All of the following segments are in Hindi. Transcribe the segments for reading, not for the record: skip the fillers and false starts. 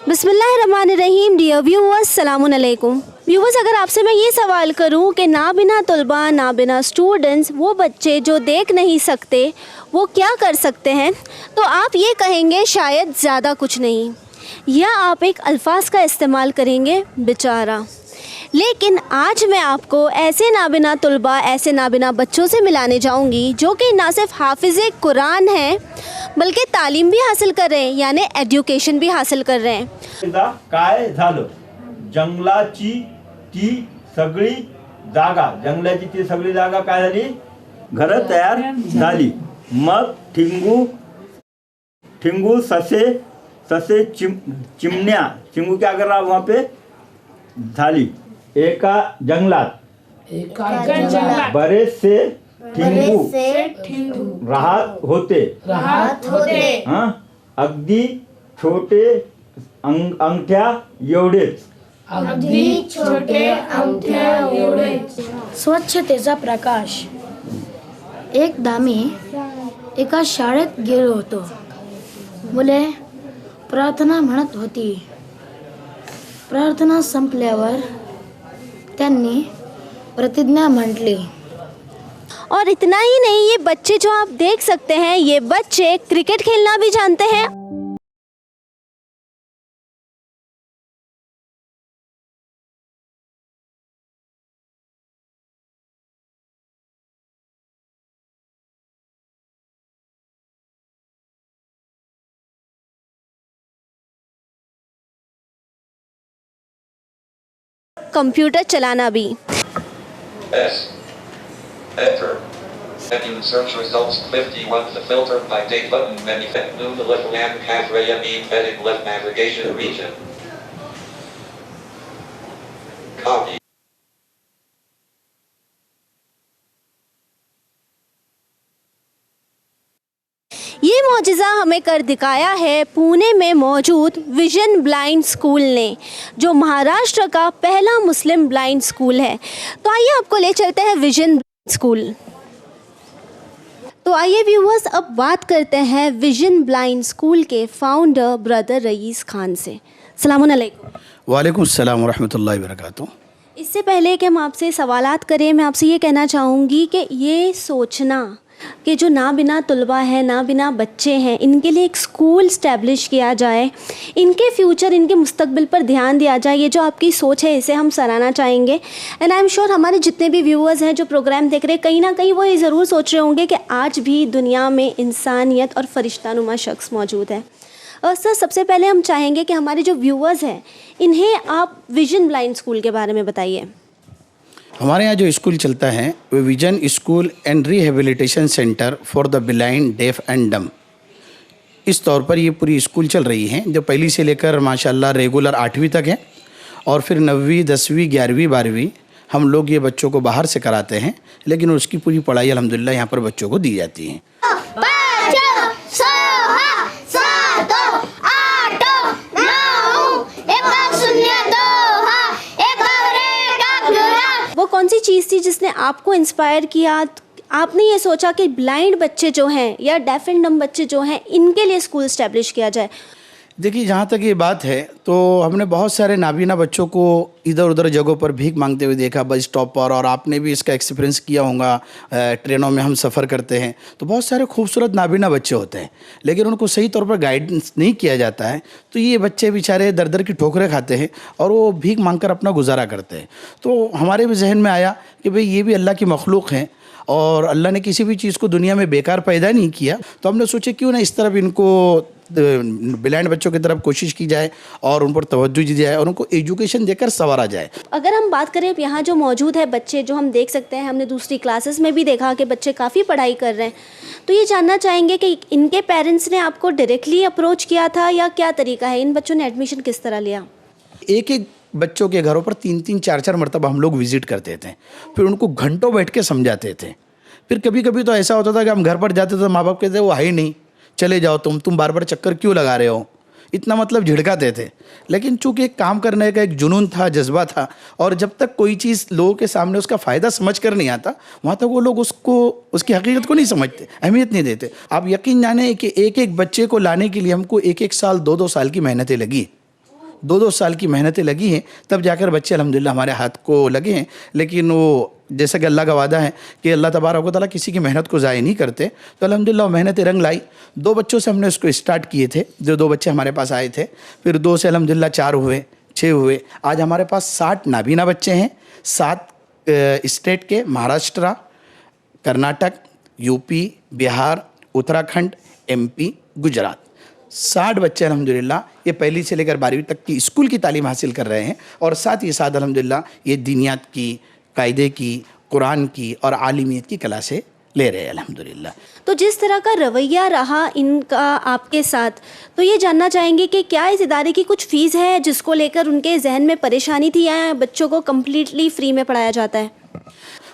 बिस्मिल्लाहिर्रहमानिर्रहीम। डियर व्यूअर्स, सलामुन अलैकुम। व्यूअर्स, अगर आपसे मैं ये सवाल करूं कि नाबिना तलबा, नाबिना स्टूडेंट्स, वो बच्चे जो देख नहीं सकते वो क्या कर सकते हैं, तो आप ये कहेंगे शायद ज़्यादा कुछ नहीं, या आप एक अल्फाज का इस्तेमाल करेंगे बेचारा। लेकिन आज मैं आपको ऐसे नाबिना तलबा, ऐसे नाबिना बच्चों से मिलाने जाऊंगी जो कि ना सिर्फ हाफिज़ कुरान हैं बल्कि तालीम भी हासिल कर रहे हैं, यानी एजुकेशन भी हासिल कर रहे हैं। काय झालं? जंगलाची ती सगळी जागा, जंगलाची ती सगळी जागा काय झाली? घरं तयार झाली। मग ठिंगू ससे चिमण्या, चिंगू क्या कर रहा वहाँ पे? झाली। एका जंगलात बरेचसे ठिंगू राहत होते। हाँ, अगदी छोटे अंगठ्या एवढेच। स्वच्छतेचा प्रकाश। एकदा मी एका शाळेत गेलो होतो। मुले प्रार्थना म्हणत होती। प्रार्थना संपल्यावर त्यांनी प्रतिज्ञा म्हटली। और इतना ही नहीं, ये बच्चे जो आप देख सकते हैं, ये बच्चे क्रिकेट खेलना भी जानते हैं। कंप्यूटर चलाना भी। Enter. Setting search results 51. The filter by date button menu. New the left land has Yamin heading left navigation region. Copy. ये मौजिज़ा हमें कर दिखाया है पुणे में मौजूद विजन ब्लाइंड स्कूल ने, जो महाराष्ट्र का पहला मुस्लिम ब्लाइंड स्कूल है। तो आइए आपको ले चलते हैं विजन स्कूल। तो आइए व्यूअर्स, अब बात करते हैं विजन ब्लाइंड स्कूल के फाउंडर ब्रदर रईस खान से। सलामुन अलैकुम। वालेकुम अस्सलाम वरहमतुल्लाहि वबरकातुहू। इससे पहले कि हम आपसे सवालात करें, मैं आपसे ये कहना चाहूँगी कि ये सोचना कि जो नाबिना तलबा है, नाबिना बच्चे हैं, इनके लिए एक स्कूल स्टैब्लिश किया जाए, इनके फ्यूचर, इनके मुस्तकबिल पर ध्यान दिया जाए, ये जो आपकी सोच है इसे हम सराहना चाहेंगे। एंड आई एम श्योर हमारे जितने भी व्यूअर्स हैं जो प्रोग्राम देख रहे हैं, कहीं ना कहीं वो ये ज़रूर सोच रहे होंगे कि आज भी दुनिया में इंसानियत और फरिश्तानुमा शख्स मौजूद है। और सर, सबसे पहले हम चाहेंगे कि हमारे जो व्यूअर्स हैं इन्हें आप विजन ब्लाइंड स्कूल के बारे में बताइए। हमारे यहाँ जो स्कूल चलता है वो vision school and rehabilitation centre for the blind, deaf and डम, इस तौर पर ये पूरी स्कूल चल रही है, जो पहली से लेकर माशाल्लाह रेगुलर 8वीं तक है, और फिर 9वीं, 10वीं, 11वीं, 12वीं हम लोग ये बच्चों को बाहर से कराते हैं, लेकिन उसकी पूरी पढ़ाई अल्हम्दुलिल्लाह यहाँ पर बच्चों को दी जाती है। वो कौन सी चीज़ थी जिसने आपको इंस्पायर किया? आपने ये सोचा कि ब्लाइंड बच्चे जो हैं या डेफ एंड डम बच्चे जो हैं, इनके लिए स्कूल इस्टेब्लिश किया जाए। देखिए, जहाँ तक ये बात है तो हमने बहुत सारे नाबीना बच्चों को इधर उधर जगहों पर भीख मांगते हुए देखा, बस स्टॉप पर, और आपने भी इसका एक्सपीरियंस किया होगा। ट्रेनों में हम सफ़र करते हैं तो बहुत सारे खूबसूरत नाबीना बच्चे होते हैं, लेकिन उनको सही तौर पर गाइडेंस नहीं किया जाता है, तो ये बच्चे बेचारे दर दर की ठोकरें खाते हैं और वो भीख मांगकर अपना गुजारा करते हैं। तो हमारे भी जहन में आया कि भाई ये भी अल्लाह की मखलूक हैं और अल्लाह ने किसी भी चीज़ को दुनिया में बेकार पैदा नहीं किया, तो हमने सोचे क्यों ना इस तरफ इनको ब्लाइंड बच्चों की तरफ कोशिश की जाए और उन पर तवज्जो दी जाए और उनको एजुकेशन देकर संवारा जाए। अगर हम बात करें यहाँ जो मौजूद है बच्चे, जो हम देख सकते हैं, हमने दूसरी क्लासेस में भी देखा कि बच्चे काफ़ी पढ़ाई कर रहे हैं, तो ये जानना चाहेंगे कि इनके पेरेंट्स ने आपको डायरेक्टली अप्रोच किया था या क्या तरीका है? इन बच्चों ने एडमिशन किस तरह लिया? एक एक बच्चों के घरों पर 3-3, 4-4 मरतबा हम लोग विज़िट करते थे, फिर उनको घंटों बैठ के समझाते थे। फिर कभी कभी तो ऐसा होता था कि हम घर पर जाते तो माँ बाप कहते वो है ही नहीं, चले जाओ तुम बार बार चक्कर क्यों लगा रहे हो, इतना मतलब झिड़काते थे। लेकिन चूंकि एक काम करने का एक जुनून था, जज्बा था, और जब तक कोई चीज़ लोगों के सामने उसका फ़ायदा समझ कर नहीं आता, वहाँ तक वो लोग उसकी हकीकत को नहीं समझते, अहमियत नहीं देते। आप यकीन जाने कि एक एक बच्चे को लाने के लिए हमको 1-1 साल 2-2 साल की मेहनतें लगी। 2-2 साल की मेहनतें लगी हैं, तब जाकर बच्चे अल्हम्दुलिल्लाह हमारे हाथ को लगे हैं। लेकिन वो जैसा कि अल्लाह का वादा है कि अल्लाह तबारक व तआला किसी की मेहनत को ज़ाया नहीं करते, तो अल्हम्दुलिल्लाह वो मेहनतें रंग लाई। 2 बच्चों से हमने उसको स्टार्ट किए थे, जो 2 बच्चे हमारे पास आए थे, फिर 2 से अल्हम्दुलिल्लाह 4 हुए, 6 हुए, आज हमारे पास 60 नाबीना बच्चे हैं। 7 स्टेट के, महाराष्ट्र, कर्नाटक, यूपी, बिहार, उत्तराखंड, एमपी, गुजरात, 60 बच्चे अल्हम्दुलिल्लाह ये पहली से लेकर 12वीं तक की स्कूल की तालीम हासिल कर रहे हैं। और साथ ही साथ अल्हम्दुलिल्लाह ये दीनियात की, कायदे की, कुरान की और आलिमियत की क्लासें ले रहे हैं अल्हम्दुलिल्लाह। तो जिस तरह का रवैया रहा इनका आपके साथ, तो ये जानना चाहेंगे कि क्या इस इदारे की कुछ फ़ीस है जिसको लेकर उनके जहन में परेशानी थी, या बच्चों को कम्प्लीटली फ्री में पढ़ाया जाता है?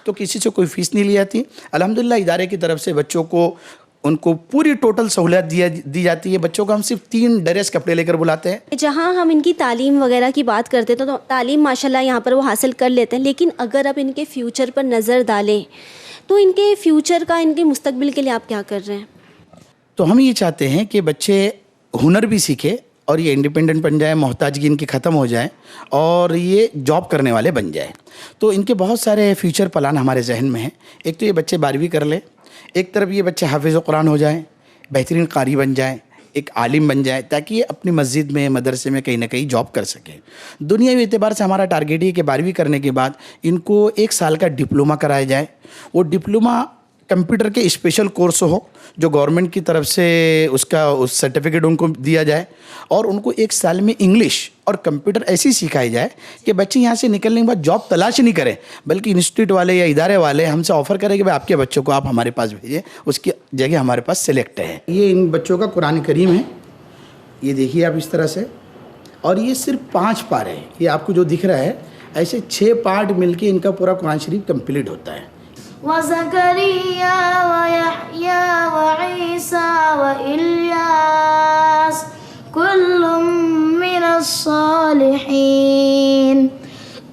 तो किसी से कोई फ़ीस नहीं ली जाती अल्हम्दुलिल्लाह। इदारे की तरफ से बच्चों को उनको पूरी टोटल सहूलियत दी जाती है। बच्चों को हम सिर्फ 3 ड्रेस कपड़े लेकर बुलाते हैं। जहाँ हम इनकी तालीम वगैरह की बात करते हैं तो तालीम माशाल्लाह यहाँ पर वो हासिल कर लेते हैं, लेकिन अगर आप इनके फ्यूचर पर नज़र डालें तो इनके फ्यूचर का, इनके मुस्तकबिल के लिए आप क्या कर रहे हैं? तो हम ये चाहते हैं कि बच्चे हुनर भी सीखे और ये इंडिपेंडेंट बन जाए, मोहताजगी इनकी ख़त्म हो जाए और ये जॉब करने वाले बन जाए। तो इनके बहुत सारे फ्यूचर प्लान हमारे जहन में हैं। एक तो ये बच्चे 12वीं कर ले, एक तरफ ये बच्चे हाफिज़ कुरान हो जाएं, बेहतरीन कारी बन जाएं, एक आलिम बन जाए, ताकि ये अपनी मस्जिद में, मदरसे में कहीं ना कहीं जॉब कर सकें। दुनियावी एतबार से हमारा टारगेट ये कि 12वीं करने के बाद इनको 1 साल का डिप्लोमा कराया जाए। वो डिप्लोमा कंप्यूटर के स्पेशल कोर्स हो, जो गवर्नमेंट की तरफ से उसका उस सर्टिफिकेट उनको दिया जाए, और उनको 1 साल में इंग्लिश और कंप्यूटर ऐसी सिखाई जाए कि बच्चे यहाँ से निकलने के बाद जॉब तलाश नहीं करें, बल्कि इंस्टीट्यूट वाले या इदारे वाले हमसे ऑफ़र करें कि भाई आपके बच्चों को आप हमारे पास भेजें, उसकी जगह हमारे पास सेलेक्ट है। ये इन बच्चों का कुरान करीम है, ये देखिए आप इस तरह से, और ये सिर्फ 5 पारे हैं। ये आपको जो दिख रहा है, ऐसे 6 पार्ट मिलके इनका पूरा कुरान शरीफ कंप्लीट होता है। वज़करिया वयहया वईसा वइल्यास कुल्लुम मिनस्सालिहीन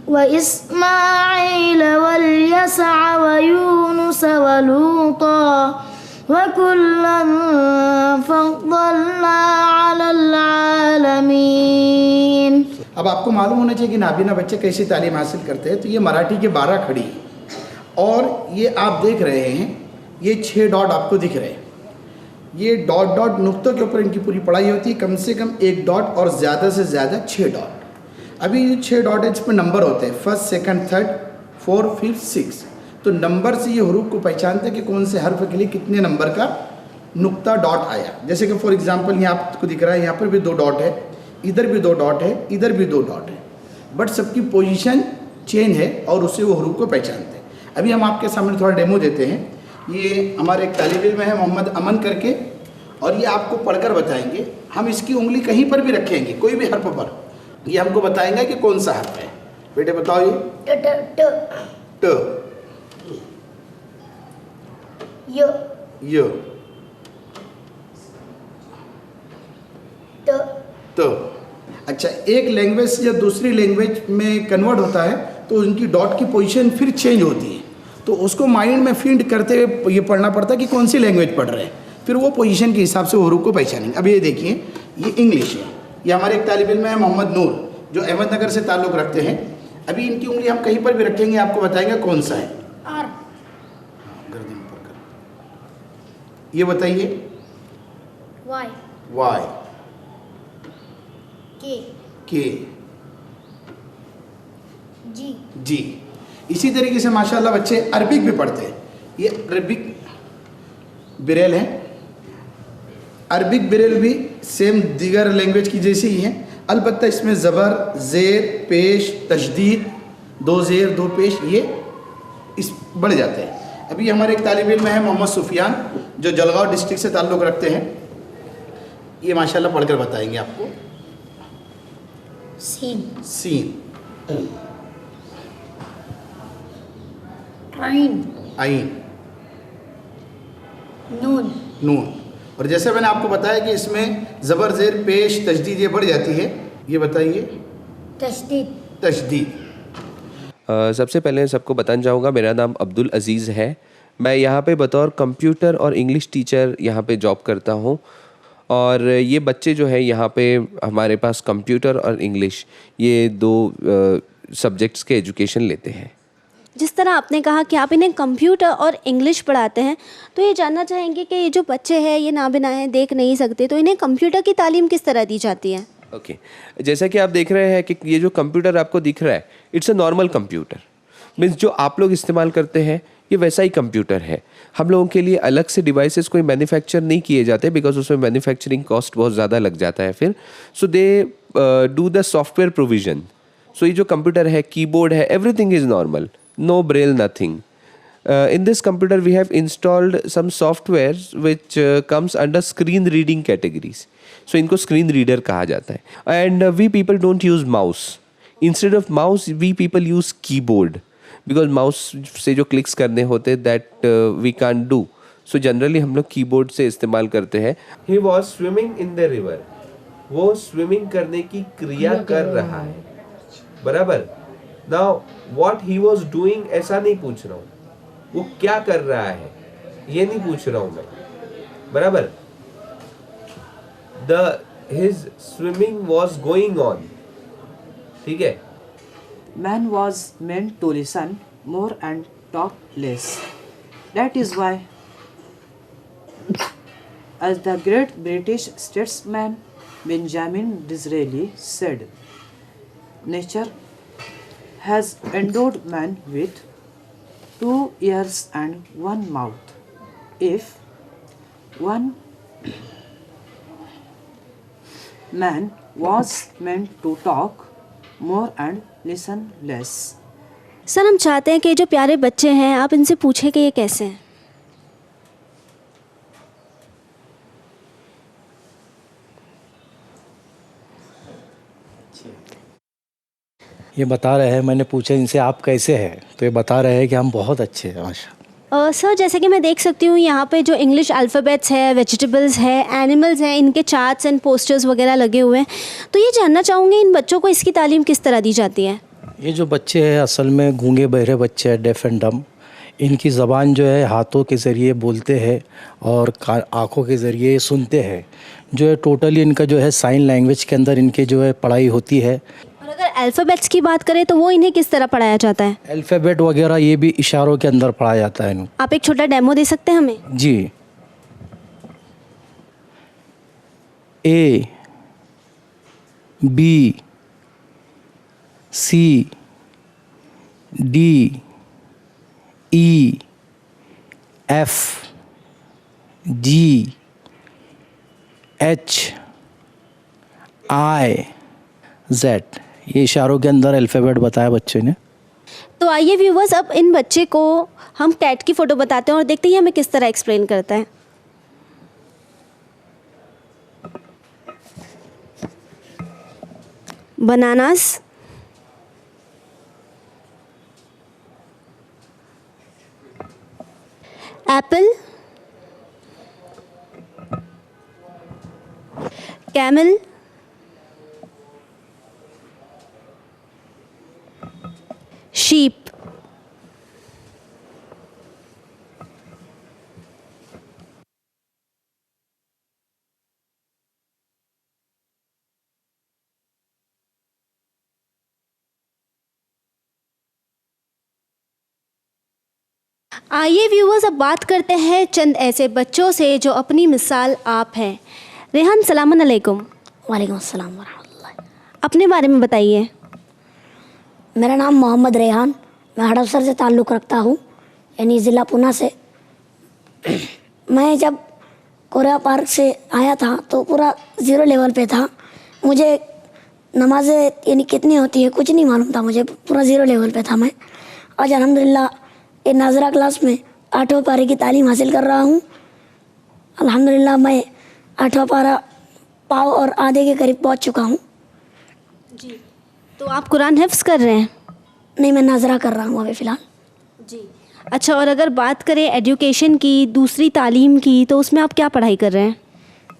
वइस्माईल वल्यसअ वयूनुस वलूता वकुल्लन फद्दलना अलल आलमीन। अब आपको मालूम होना चाहिए कि नाबीना बच्चे कैसी तालीम हासिल करते हैं। तो ये मराठी के 12 खड़ी है, और ये आप देख रहे हैं, ये 6 डॉट आपको दिख रहे हैं। ये डॉट डॉट नुक्तों के ऊपर इनकी पूरी पढ़ाई होती है, कम से कम 1 डॉट और ज़्यादा से ज़्यादा 6 डॉट। अभी ये 6 डॉट है, इस पर नंबर होते हैं, 1st, 2nd, 3rd, 4th, 5th, 6th। तो नंबर से ये हरूफ को पहचानते हैं कि कौन से हर्फ के लिए कितने नंबर का नुक्ता डॉट आया। जैसे कि फॉर एग्जांपल यहाँ आपको दिख रहा है, यहाँ पर भी 2 डॉट है, इधर भी 2 डॉट है, इधर भी 2 डॉट है, बट सबकी पोजीशन चेंज है और उससे वो हरूफ को पहचानते हैं। अभी हम आपके सामने थोड़ा डेमो देते हैं। ये हमारे एक तालिब इल्म है मोहम्मद अमन करके, और ये आपको पढ़कर बताएंगे। हम इसकी उंगली कहीं पर भी रखेंगे, कोई भी हर्फ पर, ये हमको बताएंगे कि कौन सा हर्फ है। बेटे बताओ, ये ट, य, तो अच्छा, एक लैंग्वेज से जब दूसरी लैंग्वेज में कन्वर्ट होता है तो उनकी डॉट की पोजीशन फिर चेंज होती है। तो उसको माइंड में फीड करते हुए ये पढ़ना पड़ता है कि कौन सी लैंग्वेज पढ़ रहे हैं, फिर वो पोजीशन के हिसाब से वो हरूफ को पहचानेंगे। अब ये देखिए, ये इंग्लिश है। ये हमारे एक तालिब इल्म है मोहम्मद नूर, जो अहमदनगर से ताल्लुक़ रखते हैं। अभी इनकी उंगली हम कहीं पर भी रखेंगे, आपको बताएंगे कौन सा है। गर्दन पर कर, ये बताइए। वाई, वाई, के, जी। इसी तरीके से माशाल्लाह बच्चे अरबिक भी पढ़ते हैं। ये अरबिक बिरेल है। अरबिक बिरेल भी सेम दीगर लैंग्वेज की जैसे ही है, अलबत्ता इसमें ज़बर, ज़ेर, पेश, तशदीद, 2 ज़ेर 2 पेश, ये इस बढ़ जाते हैं। अभी हमारे एक तालिब इल्म है मोहम्मद सुफियान, जो जलगांव डिस्ट्रिक्ट से ताल्लुक़ रखते हैं। ये माशाल्लाह पढ़कर बताएंगे आपको। सीन, आइन, नून। और जैसे मैंने आपको बताया कि इसमें ज़बर, ज़ेर, पेश, तशदीद ये बढ़ जाती है। ये बताइए। तशदीद। सबसे पहले सबको बताना चाहूँगा, मेरा नाम अब्दुल अज़ीज़ है। मैं यहाँ पे बतौर कंप्यूटर और इंग्लिश टीचर यहाँ पे जॉब करता हूँ। और ये बच्चे जो है यहाँ पे हमारे पास कंप्यूटर और इंग्लिश ये 2 सब्जेक्ट्स के एजुकेशन लेते हैं। जिस तरह आपने कहा कि आप इन्हें कंप्यूटर और इंग्लिश पढ़ाते हैं, तो ये जानना चाहेंगे कि ये जो बच्चे हैं ये नाबिना हैं, देख नहीं सकते, तो इन्हें कंप्यूटर की तालीम किस तरह दी जाती है? ओके जैसा कि आप देख रहे हैं कि ये जो कंप्यूटर आपको दिख रहा है it's a normal computer, means जो आप लोग इस्तेमाल करते हैं ये वैसा ही कंप्यूटर है। हम लोगों के लिए अलग से डिवाइसेस कोई मैन्युफैक्चर नहीं किए जाते बिकॉज उसमें मैन्युफैक्चरिंग कॉस्ट बहुत ज़्यादा लग जाता है फिर। So they do the software provision. So ये जो कंप्यूटर है, कीबोर्ड है, everything is normal, no braille, nothing. In this computer we have installed some softwares which comes under screen reading categories. So इनको screen reader कहा जाता है। And we people don't use mouse. Instead of mouse we people use keyboard because mouse से जो clicks करने होते that we can't do. So generally हम लोग keyboard से इस्तेमाल करते हैं। He was swimming in the river. वो swimming करने की क्रिया कर रहा है, बराबर। Now what he was doing ऐसा नहीं पूछ रहा हूँ, वो क्या कर रहा है ये नहीं पूछ रहा हूँ मैं, बराबर। His swimming was going on, ठीक है। Man was meant to listen more and talk less. That is why, as the great British statesman Benjamin Disraeli said, nature has endowed man with 2 ears and 1 mouth. If one man was meant to talk more and listen less. Sir हम चाहते हैं कि जो प्यारे बच्चे हैं आप इनसे पूछें कि ये कैसे हैं। ये बता रहे हैं, मैंने पूछा इनसे आप कैसे हैं, तो ये बता रहे हैं कि हम बहुत अच्छे हैं माशा। सर जैसे कि मैं देख सकती हूँ यहाँ पे जो इंग्लिश अल्फ़ाबेट्स है, वेजिटेबल्स है, एनिमल्स हैं, इनके चार्ट्स एंड पोस्टर्स वगैरह लगे हुए हैं, तो ये जानना चाहूँगी इन बच्चों को इसकी तालीम किस तरह दी जाती है? ये जो बच्चे हैं असल में गूंगे बहरे बच्चे हैं, डेफ एंड डम। इनकी ज़बान जो है हाथों के ज़रिए बोलते हैं और आँखों के ज़रिए सुनते हैं। जो है टोटली इनका जो है साइन लैंग्वेज के अंदर इनकी जो है पढ़ाई होती है। और अगर अल्फ़ाबेट्स की बात करें तो वो इन्हें किस तरह पढ़ाया जाता है? अल्फ़ाबेट वगैरह ये भी इशारों के अंदर पढ़ाया जाता है इन्हें। आप एक छोटा डेमो दे सकते हैं हमें? जी। A B C D E F G H I Z, ये इशारों के अंदर अल्फ़ाबेट बताया बच्चे ने। तो आइए व्यूवर्स, अब इन बच्चे को हम कैट की फ़ोटो बताते हैं और देखते हैं हमें किस तरह एक्सप्लेन करता है। बनानास, एप्पल, कैमल, sheep, आइए व्यूवर्स अब बात करते हैं चंद ऐसे बच्चों से जो अपनी मिसाल आप हैं। रेहान, सलाम अलैकुम। वालेकुम अस्सलाम वरहमतुल्लाह। अपने बारे में बताइए। मेरा नाम मोहम्मद रेहान, मैं हड़पसर से ताल्लुक़ रखता हूँ, यानी ज़िला पुणे से। मैं जब कोरिया पार्क से आया था तो पूरा 0 लेवल पे था। मुझे नमाज़ें यानी कितनी होती है कुछ नहीं मालूम था, मुझे पूरा 0 लेवल पे था मैं। आज अल्हम्दुलिल्लाह ये नाज़रा क्लास में 8वें पारे की तालीम हासिल कर रहा हूँ। अल्हम्दुलिल्लाह मैं 8वां पारा पाव और आधे के करीब पहुँच चुका हूँ। जी, तो आप कुरान हिफ्ज़ कर रहे हैं? नहीं, मैं नाज़रा कर रहा हूँ अभी फ़िलहाल। जी, अच्छा, और अगर बात करें एजुकेशन की, दूसरी तालीम की, तो उसमें आप क्या पढ़ाई कर रहे हैं?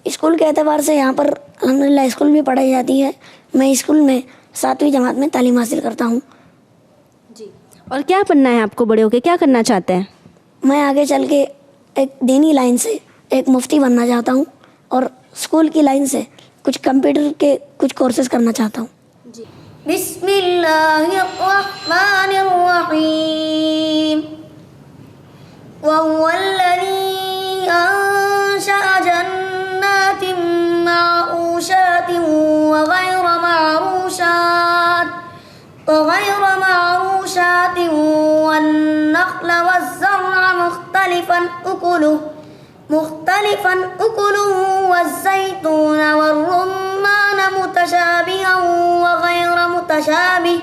स्कूल के एतबार से यहाँ पर अल्हम्दुलिल्लाह स्कूल भी पढ़ाई जाती है। मैं स्कूल में 7वीं जमात में तालीम हासिल करता हूँ। जी, और क्या बनना है आपको बड़े होकर, क्या करना चाहते हैं? मैं आगे चल के एक दीनी लाइन से एक मुफ्ती बनना चाहता हूँ और स्कूल की लाइन से कुछ कंप्यूटर के कुछ कोर्सेज करना चाहता हूँ। बिस्मिल्लाहिर्रहमानिर्रहीम वहुवल्लज़ी अंशअ जन्नातिन मअरूशातिन वग़ैर मअरूशातिन वन्नख़्ल वज़्ज़रअ मुख्तलिफ़न उकुलुहु वज़्ज़ैतून वर्रुम्मान मुतशाबिहन वग़ैर मुतशाबिह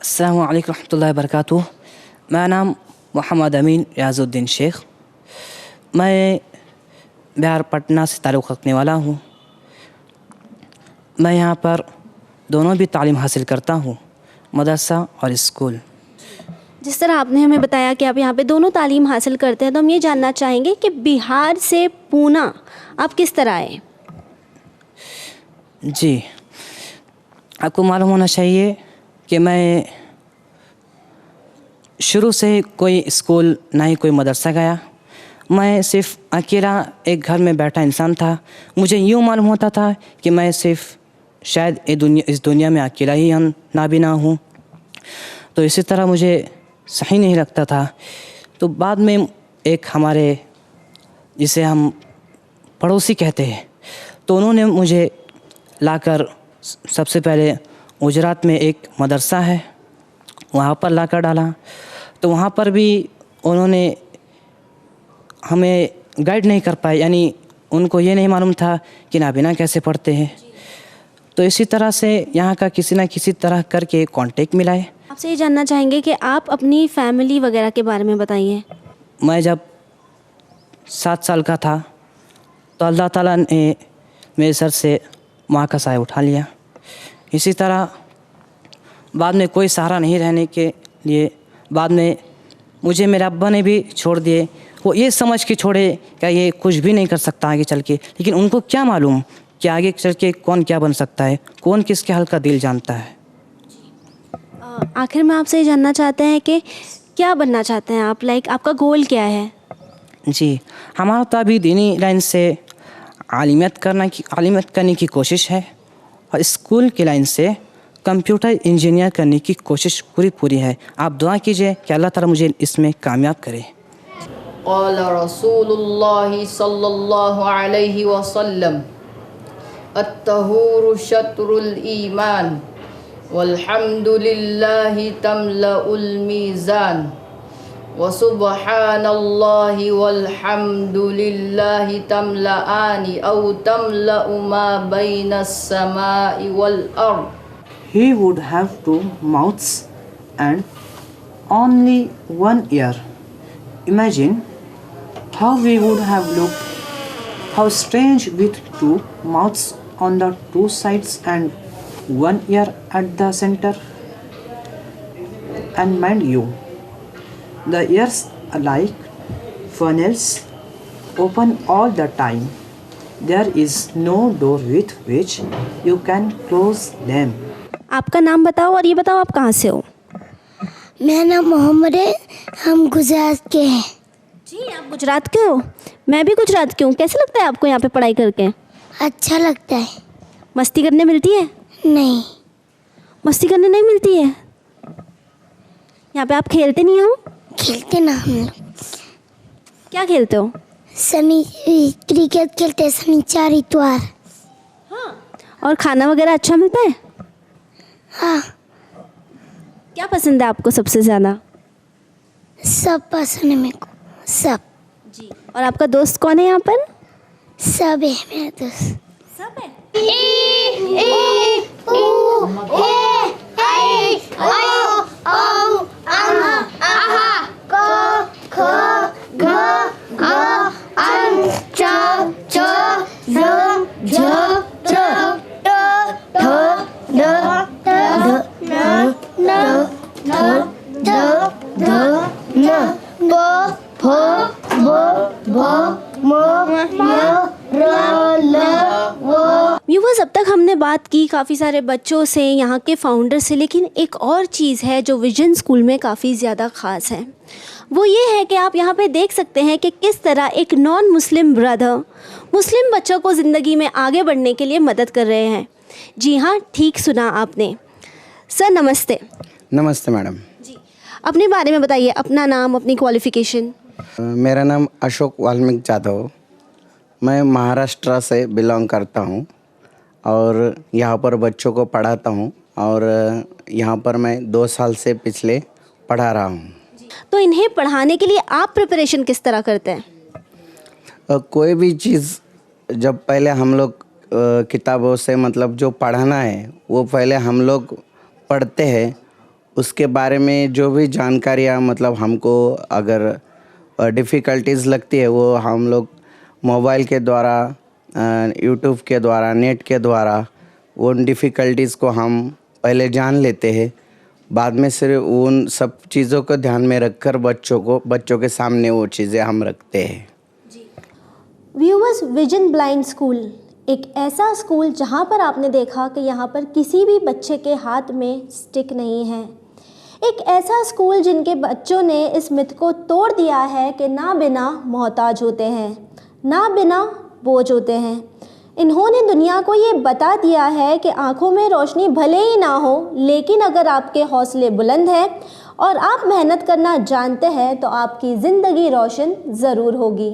अस्सलाम वालेकुम रहमतुल्लाहि व बरकातुहू। मेरा नाम मोहम्मद अमीन रियाजुद्दीन शेख। मैं बिहार पटना से ताल्लुक़ रखने वाला हूँ। मैं यहाँ पर दोनों भी तालीम हासिल करता हूँ, मदरसा और स्कूल। जिस तरह आपने हमें बताया कि आप यहाँ पे दोनों तालीम हासिल करते हैं, तो हम ये जानना चाहेंगे कि बिहार से पूना आप किस तरह आए? जी, आपको मालूम होना चाहिए कि मैं शुरू से कोई स्कूल ना ही कोई मदरसा गया। मैं सिर्फ़ अकेला एक घर में बैठा इंसान था। मुझे यूँ मालूम होता था कि मैं सिर्फ़ शायद इस दुनिया में अकेला ही नाबीना हूँ। तो इसी तरह मुझे सही नहीं लगता था। तो बाद में एक हमारे जिसे हम पड़ोसी कहते हैं, तो उन्होंने मुझे लाकर सबसे पहले गुजरात में एक मदरसा है वहाँ पर लाकर डाला। तो वहाँ पर भी उन्होंने हमें गाइड नहीं कर पाए, यानी उनको ये नहीं मालूम था कि नाबीना कैसे पढ़ते हैं। तो इसी तरह से यहाँ का किसी न किसी तरह करके कांटेक्ट मिलाए। आपसे ये जानना चाहेंगे कि आप अपनी फैमिली वगैरह के बारे में बताइए। मैं जब 7 साल का था तो अल्लाह ताला ने मेरे सर से माँ का साया उठा लिया। इसी तरह बाद में कोई सहारा नहीं रहने के लिए बाद में मुझे मेरे अब्बा ने भी छोड़ दिए। वो ये समझ के छोड़े कि ये कुछ भी नहीं कर सकता आगे चल के, लेकिन उनको क्या मालूम कि आगे चल के कौन क्या बन सकता है, कौन किसके हाल का दिल जानता है। आखिर में आपसे ये जानना चाहते हैं कि क्या बनना चाहते हैं आप, लाइक आपका गोल क्या है? जी, हमारा तो अभी दीनी लाइन से आलिमियत करने की कोशिश है और स्कूल की लाइन से कंप्यूटर इंजीनियर करने की कोशिश पूरी है। आप दुआ कीजिए कि अल्लाह ताला मुझे इसमें कामयाब करे। क़ाल रसूलुल्लाह सल्लल्लाहु अलैहि वसल्लम अत्तहूरु शत्रुल ईमान वल्हम्दुलिल्लाहि तमलउल मीज़ान व सुब्हानल्लाहि वल्हम्दुलिल्लाहि तमलआनि औ तमलउ मा बैनस समाइ वल अर्द। He would have 2 mouths and only 1 ear. Imagine how we would have looked, how strange with 2 mouths on the 2 sides and 1 ear at the center. And mind you, the ears are like funnels, open all the time. There is no door with which you can close them. आपका नाम बताओ और ये बताओ आप कहाँ से हो? मेरा नाम मोहम्मद है, हम गुजरात के हैं। जी, आप गुजरात के हो? मैं भी गुजरात की हूँ। कैसे लगता है आपको यहाँ पे पढ़ाई करके? अच्छा लगता है। मस्ती करने मिलती है? नहीं, मस्ती करने नहीं मिलती है। यहाँ पे आप खेलते नहीं हो? खेलते ना हम लोग। क्या खेलते हो? क्रिकेट खेलते हैं शनिवार इतवार। और खाना वगैरह अच्छा मिलता है? हाँ। क्या पसंद है आपको सबसे ज़्यादा? सब पसंद है मेरे को, सब। जी, और आपका दोस्त कौन है यहाँ पर? सब है मेरा दोस्त। सब है? No. व्यूअर्स, अब तक हमने बात की काफ़ी सारे बच्चों से, यहाँ के फाउंडर से, लेकिन एक और चीज़ है जो विजन स्कूल में काफ़ी ज़्यादा ख़ास है। वो ये है कि आप यहाँ पे देख सकते हैं कि किस तरह एक नॉन मुस्लिम ब्रदर मुस्लिम बच्चों को ज़िंदगी में आगे बढ़ने के लिए मदद कर रहे हैं। जी हाँ, ठीक सुना आपने। सर नमस्ते। नमस्ते मैडम जी, अपने बारे में बताइए, अपना नाम, अपनी क्वालिफ़िकेशन। मेरा नाम अशोक वाल्मीकि जाधव, मैं महाराष्ट्र से बिलोंग करता हूँ और यहाँ पर बच्चों को पढ़ाता हूँ और यहाँ पर मैं 2 साल से पिछले पढ़ा रहा हूँ। तो इन्हें पढ़ाने के लिए आप प्रिपरेशन किस तरह करते हैं? कोई भी चीज़ जब पहले हम लोग किताबों से मतलब जो पढ़ाना है वो पहले हम लोग पढ़ते हैं, उसके बारे में जो भी जानकारियाँ मतलब हमको अगर डिफ़िकल्टीज़ लगती है वो हम लोग मोबाइल के द्वारा, यूट्यूब के द्वारा, नेट के द्वारा उन डिफ़िकल्टीज़ को हम पहले जान लेते हैं। बाद में सिर्फ उन सब चीज़ों को ध्यान में रखकर बच्चों के सामने वो चीज़ें हम रखते हैं। व्यूअर्स, विजन ब्लाइंड स्कूल एक ऐसा स्कूल जहां पर आपने देखा कि यहां पर किसी भी बच्चे के हाथ में स्टिक नहीं है। एक ऐसा स्कूल जिनके बच्चों ने इस मिथ को तोड़ दिया है कि ना बिना मोहताज होते हैं, ना बिना बोझ होते हैं। इन्होंने दुनिया को ये बता दिया है कि आँखों में रोशनी भले ही ना हो, लेकिन अगर आपके हौसले बुलंद हैं और आप मेहनत करना जानते हैं तो आपकी ज़िंदगी रोशन ज़रूर होगी।